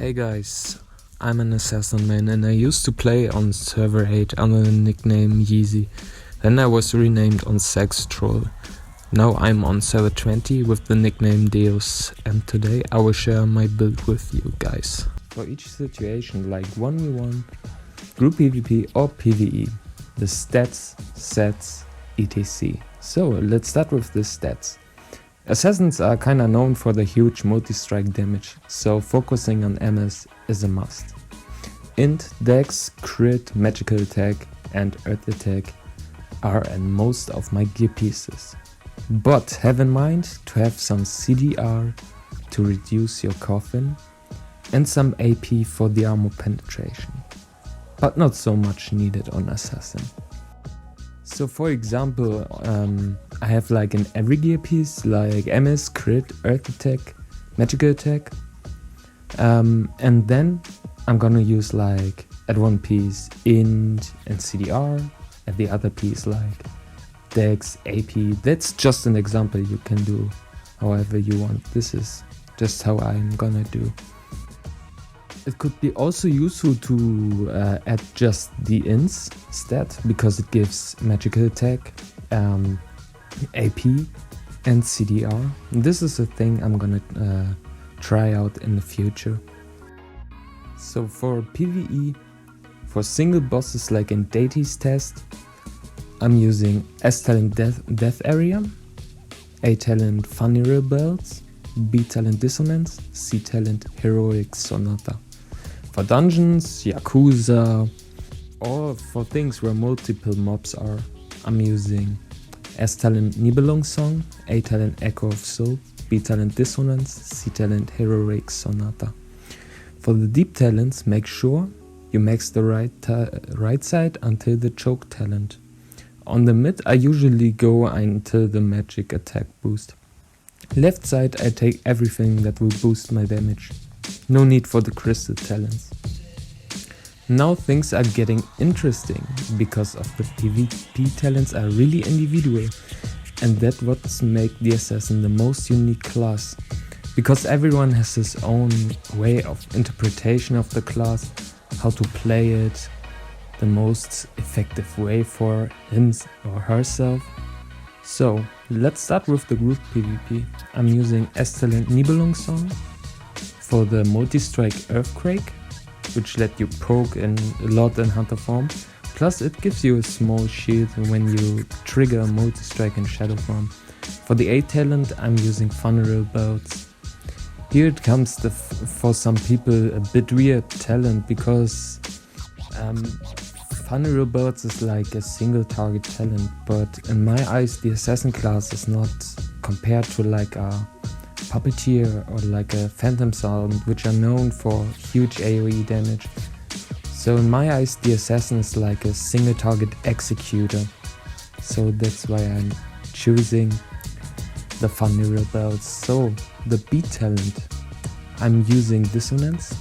Hey guys, I'm an assassin man and I used to play on server 8 under the nickname Yeezy. Then I was renamed on Sex Troll. Now I'm on server 20 with the nickname Deus, and today I will share my build with you guys. For each situation like 1v1, group PvP or PvE, the stats, sets, etc. So let's start with the stats. Assassins are kinda known for the huge multi-strike damage, so focusing on MS is a must. Int, Dex, Crit, Magical Attack and Earth Attack are in most of my gear pieces. But have in mind to have some CDR to reduce your coffin and some AP for the armor penetration, but not so much needed on Assassin. So for example, I have like in every gear piece like MS, Crit, Earth Attack, Magical Attack, and then I'm gonna use like at one piece Int and CDR, at the other piece like Dex, AP. That's just an example, you can do however you want. This is just how I'm gonna do. It could be also useful to add just the Ints stat, because it gives Magical Attack, AP and CDR. This is a thing I'm gonna try out in the future. So for PvE, for single bosses like in Deity's Test, I'm using S talent Death Area, A talent Funeral Bells, B talent Dissonance, C talent Heroic Sonata. For dungeons, Yakuza, or for things where multiple mobs are, I'm using S talent Nibelung Song, A talent Echo of Soul, B talent Dissonance, C talent Heroic Sonata. For the deep talents, make sure you max the right side until the choke talent. On the mid, I usually go until the magic attack boost. Left side, I take everything that will boost my damage. No need for the crystal talents. Now things are getting interesting, because of the PvP talents are really individual, and that's what makes the assassin the most unique class, because everyone has his own way of interpretation of the class, how to play it, the most effective way for him or herself. So let's start with the group PvP. I'm using S talent Nibelung Song for the multi-strike Earthquake, which let you poke a lot in hunter form, plus it gives you a small shield when you trigger a multi-strike in shadow form. For the A talent, I'm using Funeral Bells. Here it comes for some people a bit weird talent, because Funeral Bells is like a single target talent, but in my eyes the assassin class is not compared to like a Puppeteer or like a Phantom Sound, which are known for huge AoE damage. So in my eyes the assassin is like a single target executor, so that's why I'm choosing the Funeral Bells. So the B talent, I'm using Dissonance,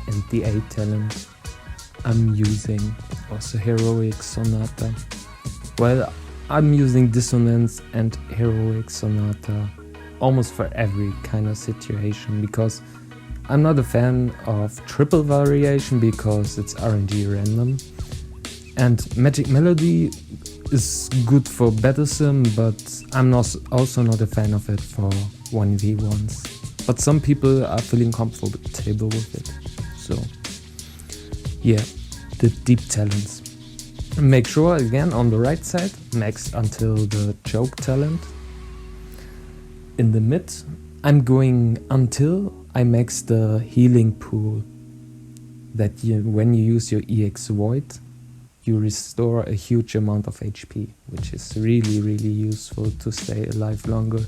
and the A talent, I'm using also Heroic Sonata. Well, I'm using Dissonance and Heroic Sonata almost for every kind of situation, because I'm not a fan of triple variation because it's RNG random, and Magic Melody is good for battle sim, but I'm also not a fan of it for 1v1s, but some people are feeling comfortable with it. So yeah, the deep talents. Make sure again on the right side, max until the choke talent. In the mid, I'm going until I max the healing pool, that when you use your EX Void, you restore a huge amount of HP, which is really useful to stay alive longer.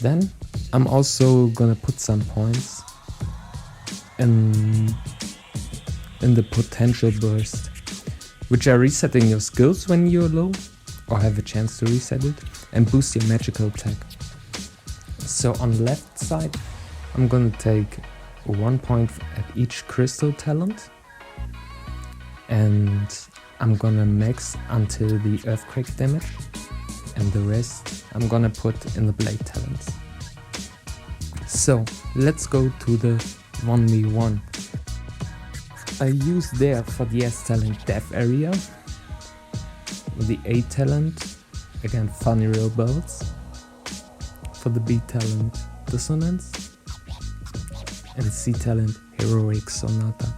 Then I'm also gonna put some points in the potential burst, which are resetting your skills when you're low or have a chance to reset it, and boost your magical attack. So on the left side, I'm gonna take 1 point at each crystal talent, and I'm gonna max until the earthquake damage, and the rest I'm gonna put in the blade talents. So let's go to the 1v1. I use there for the S talent death area, the A talent, again funny real belts, for the B talent dissonance, and C talent heroic sonata.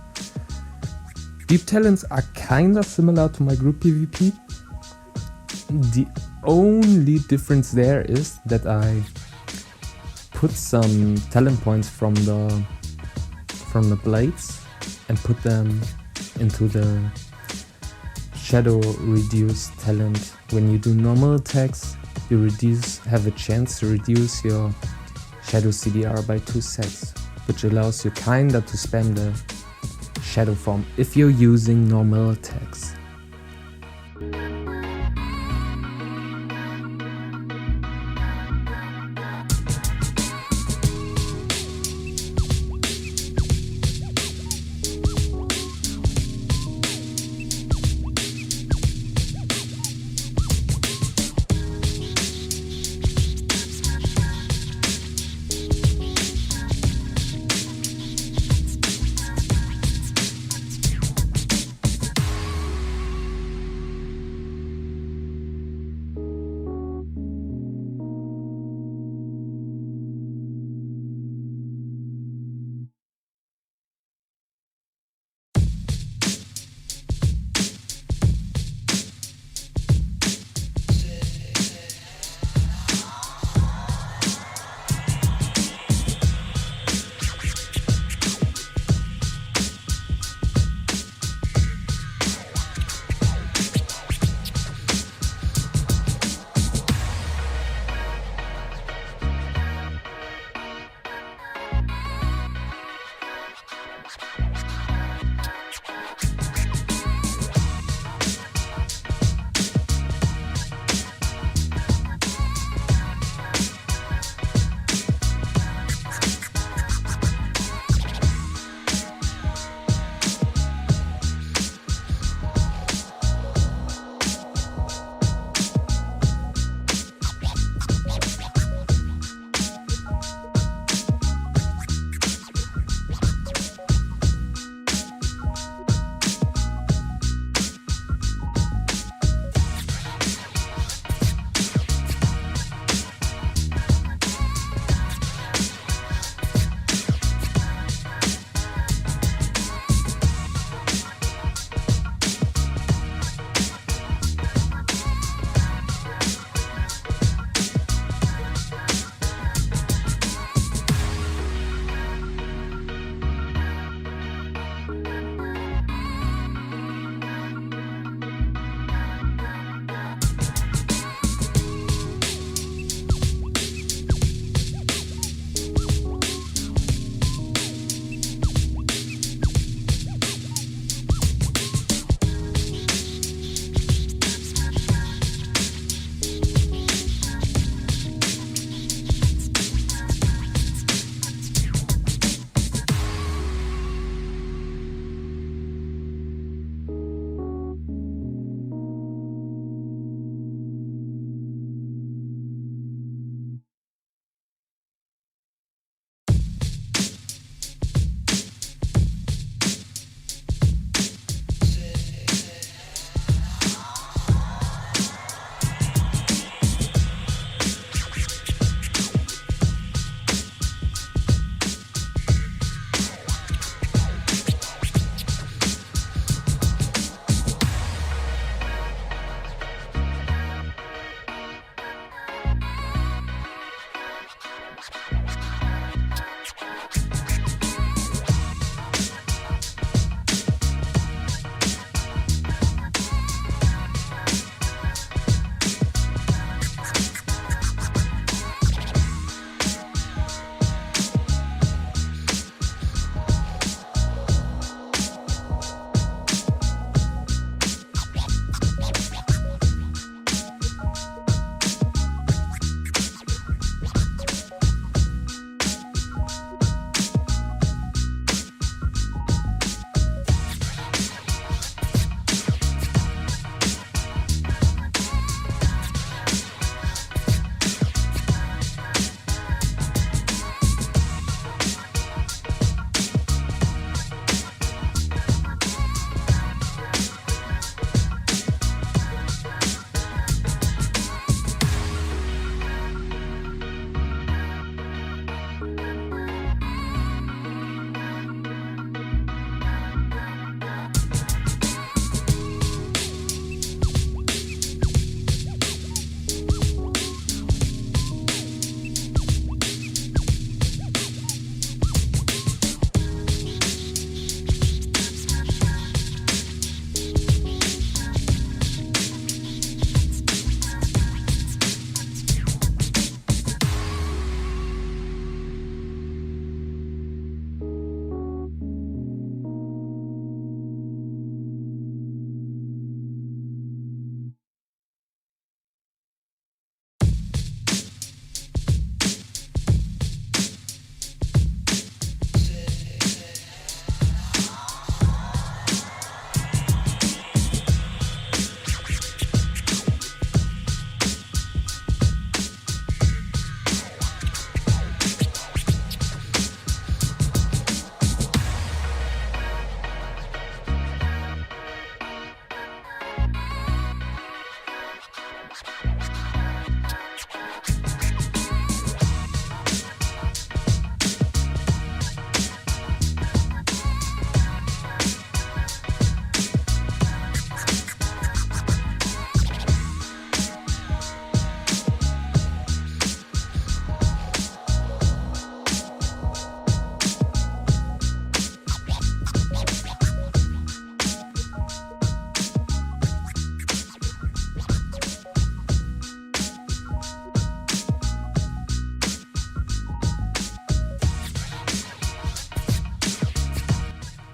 Deep talents are kinda similar to my group PvP. The only difference there is that I put some talent points from the blades and put them into the shadow reduce talent. When you do normal attacks, you have a chance to reduce your shadow CDR by 2 sets, which allows you kinda to spam the shadow form if you're using normal attacks.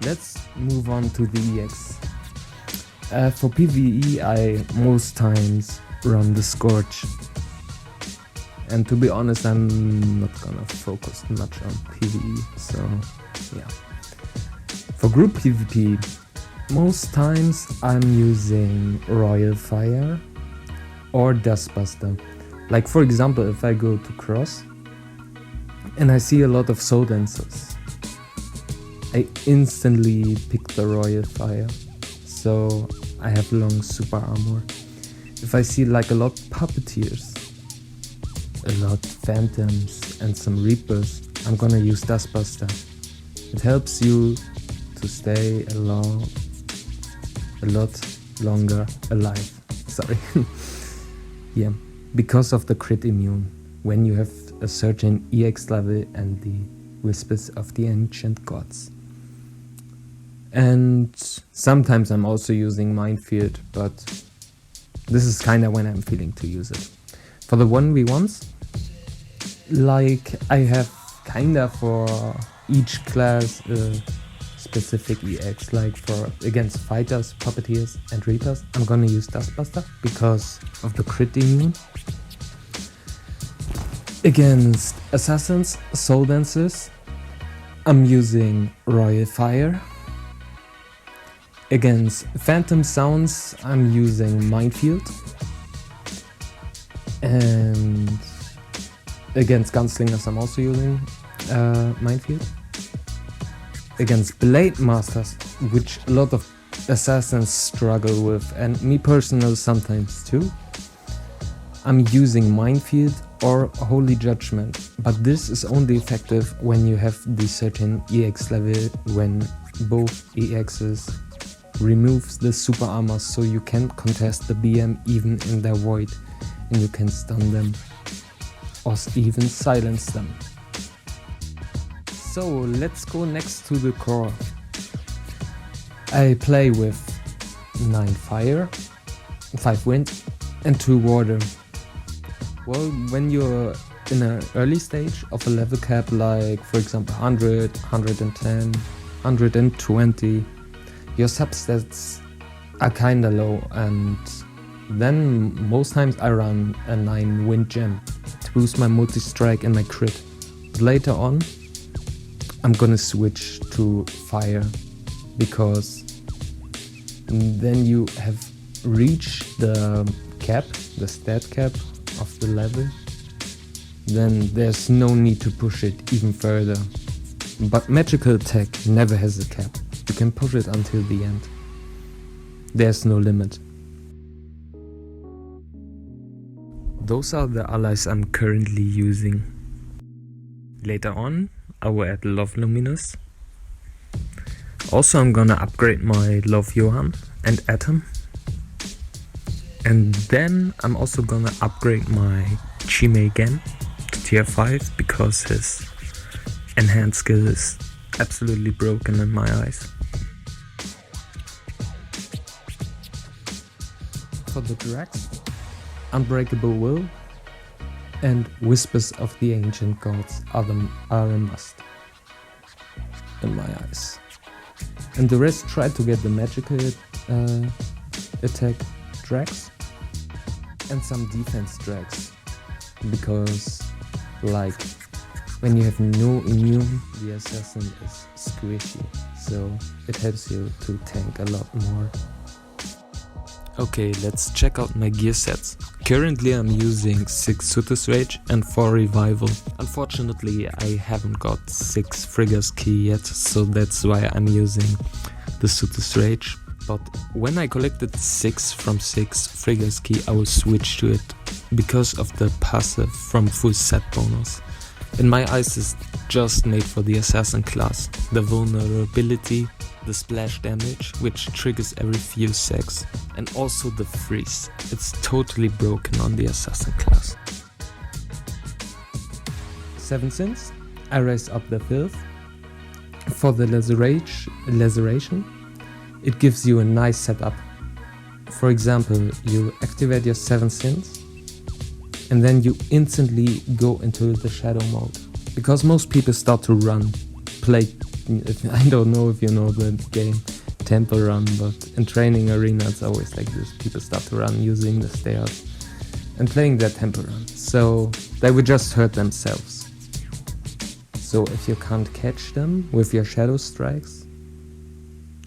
Let's move on to the EX. For PvE I most times run the Scourge. And to be honest, I'm not gonna focus much on PvE, so yeah. For group PvP, most times I'm using Royal Fire or Dustbuster. Like for example, if I go to Cross and I see a lot of Soul Dancers, I instantly pick the Royal Fire, so I have long super armor. If I see like a lot Puppeteers, a lot Phantoms and some Reapers, I'm gonna use Dustbuster. It helps you to stay a lot longer alive. Sorry. Yeah, because of the crit immune when you have a certain EX level and the Whispers of the Ancient Gods. And sometimes I'm also using Minefield, but this is kinda when I'm feeling to use it. For the 1v1s, like I have kinda for each class a specific EX, like for against fighters, puppeteers and reapers, I'm gonna use Dustbuster because of the crit immune. Against assassins, soul dancers, I'm using Royal Fire. Against phantom sounds, I'm using Minefield. And against gunslingers, I'm also using Minefield. Against Blade Masters, which a lot of assassins struggle with, and me personally sometimes too, I'm using Minefield or Holy Judgment, but this is only effective when you have the certain EX level, when both EXs removes the super armor, so you can contest the BM even in their void, and you can stun them or even silence them. So let's go next to the core. I play with 9 fire, 5 wind and 2 water. Well, when you're in an early stage of a level cap, like for example 100, 110, 120, your substats are kinda low, and then most times I run a 9 wind gem to boost my multi-strike and my crit. But later on I'm gonna switch to fire, because then you have reached the cap, the stat cap of the level, then there's no need to push it even further. But magical attack never has a cap. You can push it until the end. There's no limit. Those are the allies I'm currently using. Later on, I will add Love Luminous. Also, I'm gonna upgrade my Love Johann and Atom. And then I'm also gonna upgrade my Chime again to tier 5, because his enhanced skill is absolutely broken in my eyes. For the Drax, Unbreakable Will and Whispers of the Ancient Gods are a must in my eyes. And the rest try to get the magical attack Drax and some defense Drax, because like when you have no immune, the assassin is squishy, so it helps you to tank a lot more. Okay, let's check out my gear sets. Currently I'm using 6 Sutter's Rage and 4 Revival. Unfortunately I haven't got 6 Frigger's Key yet, so that's why I'm using the Sutter's Rage. But when I collected 6 from 6 Frigger's Key, I will switch to it because of the passive from full set bonus. In my eyes it's just made for the assassin class. The vulnerability, the splash damage, which triggers every few seconds, and also the freeze. It's totally broken on the assassin class. 7 sins, I raise up the filth. For the laceration, it gives you a nice setup. For example, you activate your 7 sins and then you instantly go into the shadow mode. Because most people start to run, play I don't know if you know the game Temple Run, but in training arena it's always like this. People start to run using the stairs and playing their Temple Run. So they would just hurt themselves. So if you can't catch them with your shadow strikes,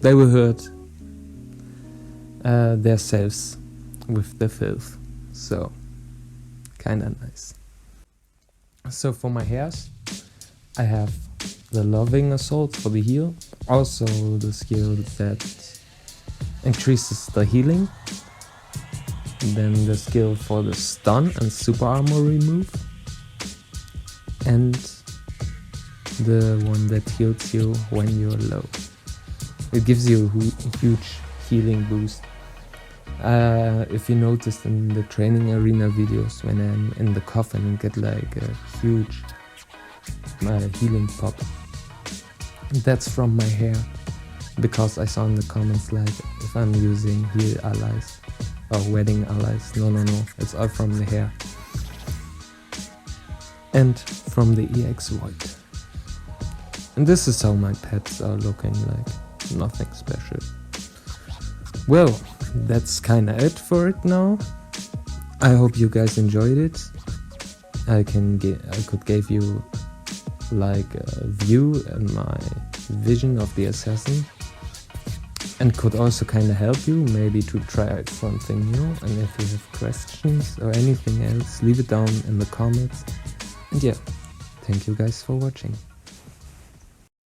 they will hurt themselves with the filth. So kinda nice. So for my hairs, I have the loving assault for the heal, also the skill that increases the healing, then the skill for the stun and super armor remove, and the one that heals you when you're low. It gives you a huge healing boost. If you noticed in the training arena videos, when I'm in the coffin and get like a huge healing pop, that's from my hair, because I saw in the comments like if I'm using heal allies or wedding allies. No, it's all from the hair and from the EX Void. And this is how my pets are looking like, nothing special. Well, that's kinda it for it now. I hope you guys enjoyed it. I could give you like a view and my vision of the assassin, and could also kinda help you maybe to try out something new. And if you have questions or anything else, leave it down in the comments. And yeah, thank you guys for watching.